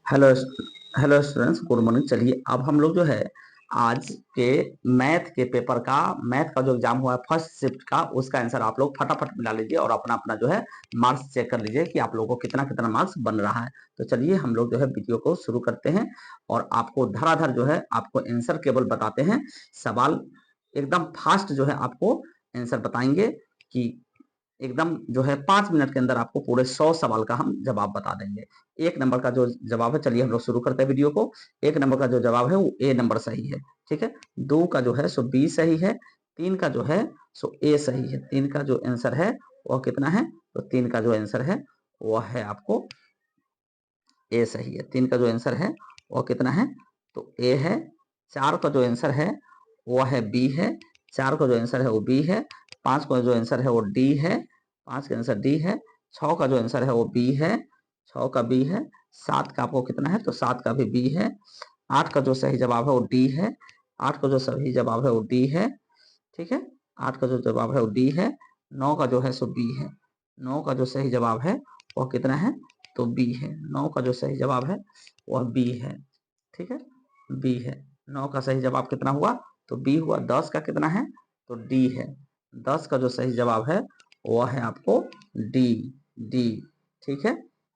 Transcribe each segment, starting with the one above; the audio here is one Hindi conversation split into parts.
Hello hello students, good morning. चलिए अब हम लोग जो है आज के मैथ के पेपर का, मैथ का जो एग्जाम हुआ है फर्स्ट शिफ्ट का, उसका आंसर आप लोग फटाफट मिला लीजिए और अपना अपना जो है मार्क्स चेक कर लीजिए कि आप लोगों को कितना कितना मार्क्स बन रहा है। तो चलिए हम लोग जो है वीडियो को शुरू करते हैं और आपको धड़ाधड़ जो है आपको आंसर केवल बताते हैं। सवाल एकदम फास्ट जो है आपको आंसर बताएंगे कि एकदम जो है 5 मिनट के अंदर आपको पूरे 100 सवाल का हम जवाब बता देंगे। एक नंबर का जो जवाब है, चलिए हम लोग शुरू करते हैं वीडियो को। एक नंबर का जो जवाब है वो ए नंबर सही है, ठीक है। दो का जो है सो बी सही है। तीन का जो है सो ए सही है। तीन का जो आंसर है वह कितना है, तो तीन का जो आंसर है वह है आपको ए सही है। तीन का जो आंसर है वह कितना है, तो ए है। चार का जो आंसर है वह है बी है। चार का जो आंसर है वो बी है। पांच का जो आंसर है वो डी है। पांच का आंसर डी है। छह का जो आंसर है वो बी है। छह का बी है। सात का आपको कितना है, तो सात का भी बी है। आठ का जो सही जवाब है वो डी है। आठ का जो सही जवाब है वो डी है, ठीक है। आठ का जो जवाब है वो डी है। नौ का जो है सो बी है। नौ का जो सही जवाब है वह कितना है, तो बी है। नौ का जो सही जवाब है वह बी है, ठीक है। बी है। नौ का सही जवाब कितना हुआ, तो बी हुआ। 10 का कितना है, तो डी है। 10 का जो सही जवाब है वह है आपको डी, डी, ठीक है।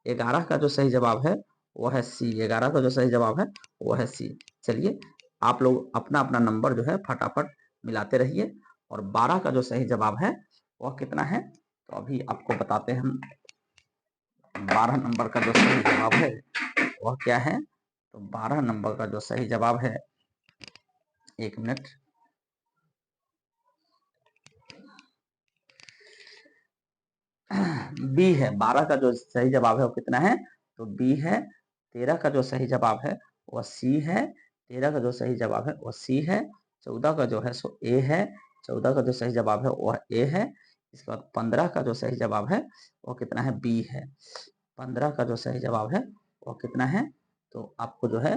11 का जो सही जवाब है वह है सी। 11 का जो सही जवाब है वह है सी। चलिए आप लोग अपना अपना नंबर जो है फटाफट मिलाते रहिए। और 12 का जो सही जवाब है वह कितना है, तो अभी आपको बताते हैं हम। 12 नंबर का जो सही जवाब है वह क्या है, तो 12 नंबर का जो सही जवाब है, एक मिनट, बी है। 12 का जो सही जवाब है वो कितना है, तो बी है। 13 का जो सही जवाब है वह सी है। 13 का जो सही जवाब है वह सी है। 14 का जो है सो ए है। 14 का जो सही जवाब है वह ए है। इसके बाद 15 का जो सही जवाब है वह कितना है, बी है। 15 का जो सही जवाब है वह कितना है, तो आपको जो है,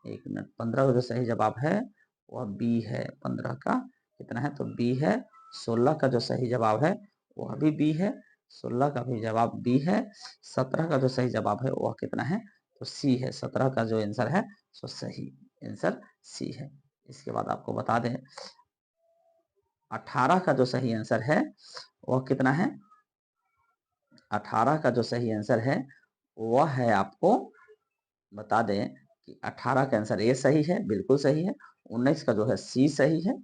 एक मिनट, 15 का जो सही जवाब है वह बी है। 15 का कितना है, तो बी है। 16 का जो सही जवाब है वह भी बी है। 16 का भी जवाब बी है। 17 का जो सही जवाब है वह कितना है, तो सी है। 17 का जो आंसर है सो सही आंसर सी है। इसके बाद आपको बता दें 18 का जो सही आंसर है वह कितना है। 18 का जो सही आंसर है वह है आपको बता दें कि 18 का आंसर ए सही है, बिल्कुल सही है। 19 का जो है सी सही है।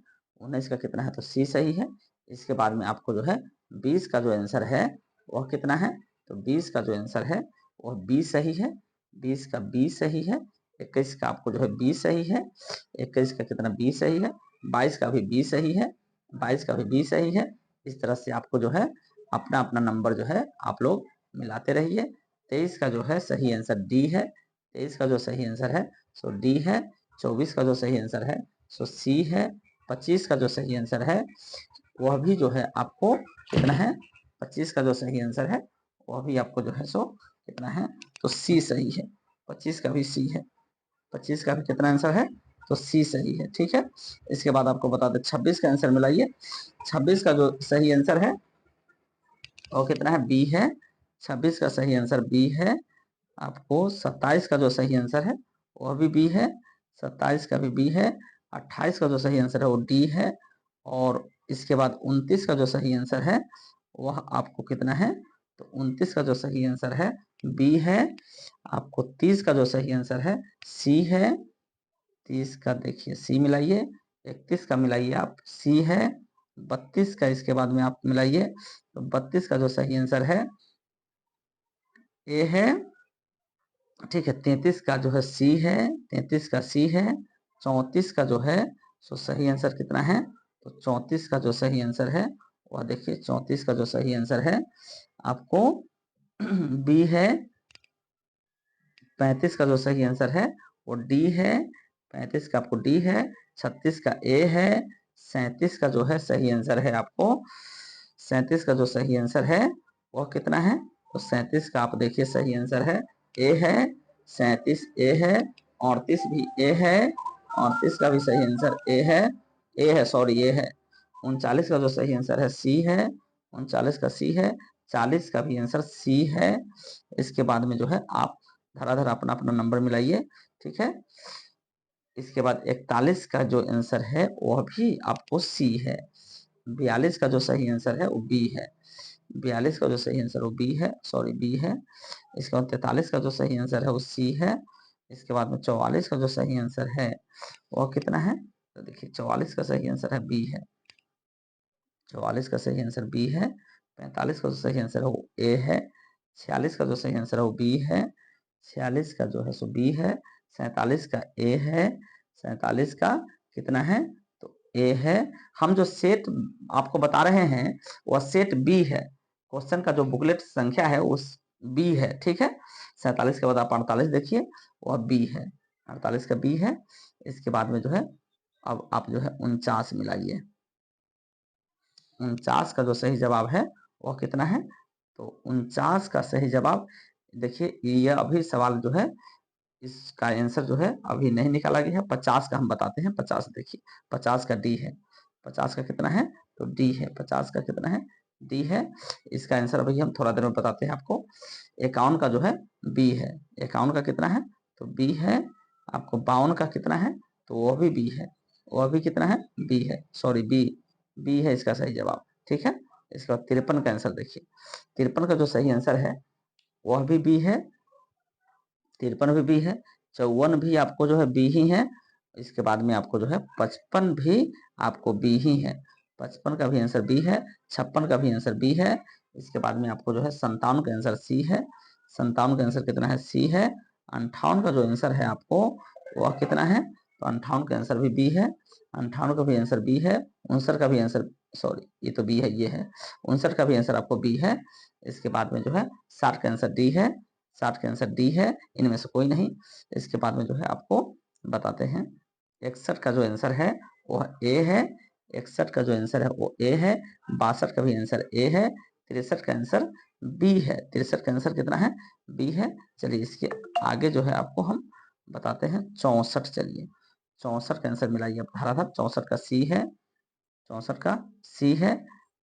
19 का कितना है, तो सी सही है। इसके बाद में आपको जो है 20 का जो आंसर है वह कितना है, तो 20 का जो आंसर है वह बी सही है। 20 का बी सही है। 21 का आपको जो है बी सही है। 21 का कितना बी सही है। 22 का भी बी सही है। 22 का भी बी सही है। इस तरह से आपको जो है अपना अपना नंबर जो है आप लोग मिलाते रहिए। 23 का जो है सही आंसर डी है। 23 का जो सही आंसर है सो डी है। 24 का जो सही आंसर है सो सी है। 25 का जो सही आंसर है वह भी जो है आपको कितना है, 25 का जो सही आंसर है वह भी आपको जो है सो कितना है, तो सी सही है। 25 का भी सी है। 25 का भी कितना आंसर है, तो सी सही है, ठीक है। इसके बाद आपको बता दें 26 का आंसर मिलाइए। 26 का जो सही आंसर है वो कितना है, बी है। 26 का सही आंसर बी है। आपको 27 का जो सही आंसर है वह भी बी है। 27 का भी बी है। 28 का जो सही आंसर है वो डी है। और इसके बाद 29 का जो सही आंसर है वह आपको कितना है, तो 29 का जो सही आंसर है बी है। आपको 30 का जो सही आंसर है सी है। 30 का देखिए सी मिलाइए। 31 का मिलाइए आप, सी है। 32 का इसके बाद में आप मिलाइए, तो 32 का जो सही आंसर है ए है, ठीक है। 33 का जो है सी है। 33 का सी है। 34 का जो है सो सही आंसर कितना है, तो 34 का जो सही आंसर है वह देखिए, 34 का जो सही आंसर है आपको बी है। 35 का जो सही आंसर है वो डी है। 35 का आपको डी है। 36 का ए है। 37 का जो है सही आंसर है आपको, 37 का जो सही आंसर है वह कितना है, तो 37 का आप देखिए सही आंसर है ए है। 37 ए है। 38 भी ए है। 38 का भी सही आंसर ए है, सॉरी ए है। 39 का जो सही आंसर है सी है। 39 का सी है। 40 का भी आंसर सी है। इसके बाद में जो है आप धराधर अपना अपना नंबर मिलाइए, ठीक है। इसके बाद 41 का जो आंसर है वह भी आपको सी है। 42 का जो सही आंसर है वो बी है। 42 का जो सही आंसर वो बी है, सॉरी बी है। इसके बाद 43 का जो सही आंसर है वो सी है। इसके बाद में 44 का जो सही आंसर है वह कितना है, तो देखिए 44 का सही आंसर है बी है। 44 का सही आंसर बी है। 45 का जो सही आंसर है वो ए है। 46 का जो सही आंसर है वो बी है। 46 का जो है सो बी है। 47 का ए है। 47 का कितना है, तो ए है। हम जो सेट आपको बता रहे हैं वह सेट बी है। क्वेश्चन का जो बुकलेट संख्या है उस बी है, ठीक है। 47 के बाद आप 48 देखिए, वह बी है। 48 का बी है। इसके बाद में जो है अब आप जो है 49 मिलाइए। 49 का जो सही जवाब है वह कितना है, तो 49 का सही जवाब देखिए, यह अभी सवाल जो है इसका आंसर जो है अभी नहीं निकाला गया है। 50 का हम बताते हैं। 50 देखिए, 50 का डी है। 50 का कितना है, तो डी है। 50 का कितना है, डी है। इसका आंसर अभी हम थोड़ा देर में बताते हैं आपको। 51 का जो है बी है। 51 का कितना है, तो बी है। आपको 52 का कितना है, तो वह भी बी है। वह भी कितना है, बी है, सॉरी बी, बी है इसका सही जवाब, ठीक है। इसके बाद 53 का आंसर देखिए। 53 का जो सही आंसर है वह भी बी है। 53 भी बी है। 54 भी आपको जो है बी ही है। इसके बाद में आपको जो है 55 भी आपको बी ही है। 55 का भी आंसर बी है। 56 का भी आंसर बी है। इसके बाद में आपको जो है 57 का आंसर सी है। 57 का आंसर कितना है, सी है। 58 का जो आंसर है आपको वह कितना है, तो 58 का आंसर भी बी है। 58 का भी आंसर बी है। 59 का भी आंसर, सॉरी ये तो बी है, ये है। 59 का भी आंसर आपको बी है। इसके बाद में जो है 60 का आंसर डी है। 60 का आंसर डी है, इनमें से कोई नहीं। इसके बाद में जो है आपको बताते हैं 61 का जो आंसर है वह ए है। 61 का जो आंसर है वो ए है। 62 का भी आंसर ए है। 63 का आंसर बी है। 63 का आंसर कितना है, बी है। चलिए इसके आगे जो है आपको हम बताते हैं 64। चलिए 64 का आंसर मिलाइए आप धराधर। 64 का सी है। 64 का सी है।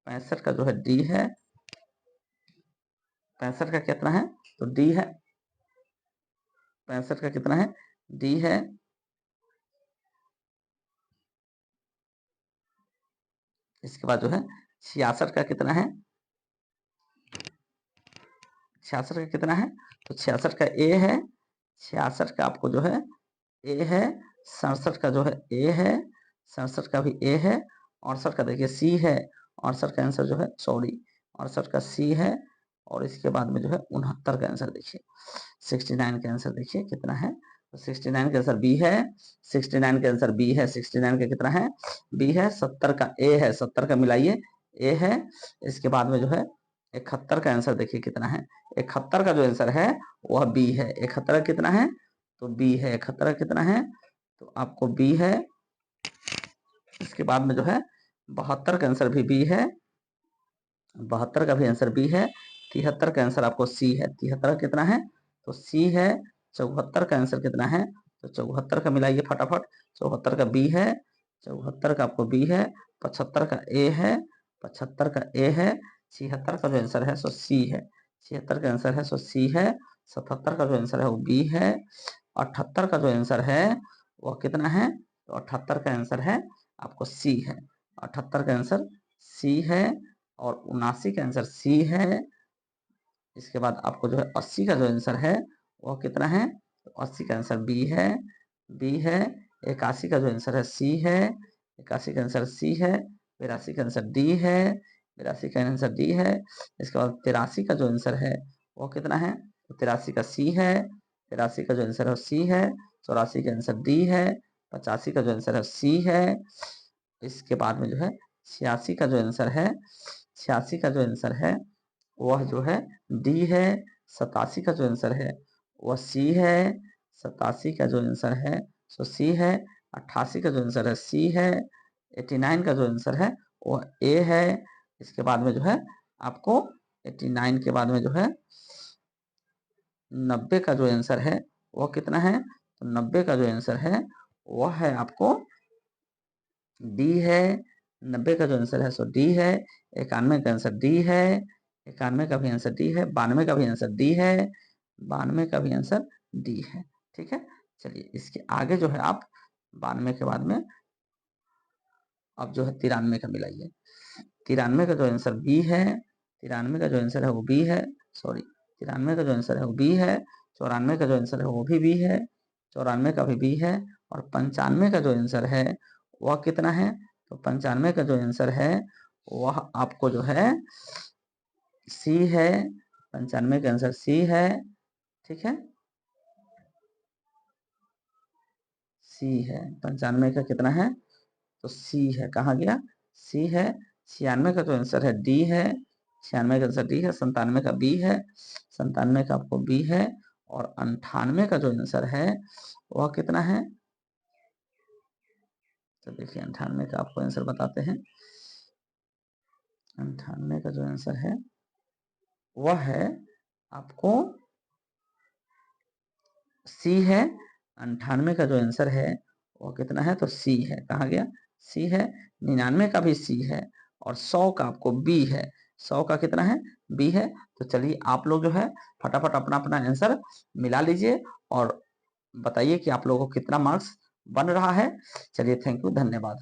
65 का जो है डी है। 65 का कितना है, तो डी है। 65 का कितना है, डी है। इसके बाद जो है 66 का कितना है, 66 का कितना है, तो 66 का ए है। 66 का आपको जो है ए है। 67 का जो है ए है। 67 का भी ए है। 68 का देखिए सी है। 68 का आंसर जो है, सॉरी 68 का सी है। और इसके बाद में जो है 69 का आंसर देखिए। 69 का आंसर देखिए कितना है, तो 69 का आंसर बी है। 69 का आंसर बी है। 69 का कितना है, बी है। 70 का ए है। 70 का मिलाइए, ए है। इसके बाद में जो है 71 का आंसर देखिए कितना है। 71 का जो आंसर है वह बी है। 71 कितना है, तो बी है। 71 कितना है, तो आपको बी है। इसके बाद में जो है 72 का आंसर भी बी है। 72 का भी आंसर बी है। 73 का आंसर आपको सी है। 73 कितना है, तो सी है। 74 का आंसर कितना है, तो 74 का मिलाइए फटाफट। 74 का बी है। 74 का आपको बी है। 75 का ए है। 75 का ए है। 76 का जो आंसर है सो सी है। 76 का आंसर है सो सी है। 77 का जो आंसर है वो बी है। 78 का जो आंसर है वह कितना है, तो 78 का आंसर है आपको सी है। 78 का आंसर सी है। और 79 का आंसर सी है। इसके बाद आपको जो है 80 का जो आंसर है वह कितना है, तो 80 का आंसर बी है। बी है। 81 का जो आंसर है सी है। 81 का आंसर सी है। 82 का आंसर डी है। 82 का आंसर डी है। इसके बाद 83 का जो आंसर है वो कितना है, तो 83 का सी है। 83 का जो आंसर है सी है। 84 का आंसर डी है। 85 का जो आंसर है सी है। इसके बाद में जो है 86 का जो आंसर है, 86 का जो आंसर है वह जो है डी है। 87 का जो आंसर है वह सी है। 87 का जो आंसर है सो सी है। 88 का जो आंसर है सी है। 89 का जो आंसर है वह ए है। इसके बाद में जो है आपको 89 के बाद में जो है 90 का जो आंसर है वह कितना है, तो 90 का जो आंसर है वह है आपको डी है। 90 का जो आंसर है सो डी है। 91 का आंसर डी है। 91 का भी आंसर डी है। 92 का भी आंसर डी है। 92 का भी आंसर डी है। ठीक है, चलिए इसके आगे जो है आप 92 के बाद में अब जो है 93 का मिलाइए। 93 का जो आंसर बी है, 93 का जो आंसर है वो बी है, सॉरी 93 का जो आंसर है वो बी है, 94 का जो आंसर है वो भी बी है, 94 का भी बी है, और 95 का जो आंसर है वह कितना है, तो 95 का जो आंसर है वह आपको जो है सी है। 95 का आंसर सी है। ठीक है, सी है। 95 का कितना है, तो सी है। कहा गया, सी है। 96 का जो आंसर है डी है, 96 का आंसर डी है। 97 का बी है, 97 का आपको बी है, और 98 का जो आंसर है वह कितना है, तो देखिए 98 का आपको आंसर बताते हैं। 98 का जो आंसर है वह है आपको सी है। 98 का जो आंसर है वो कितना है, तो सी है। कहा गया, सी है। 99 का भी सी है, और 100 का आपको बी है। 100 का कितना है, बी है। तो चलिए आप लोग जो है फटाफट अपना अपना आंसर मिला लीजिए और बताइए कि आप लोगों को कितना मार्क्स बन रहा है। चलिए, थैंक यू, धन्यवाद।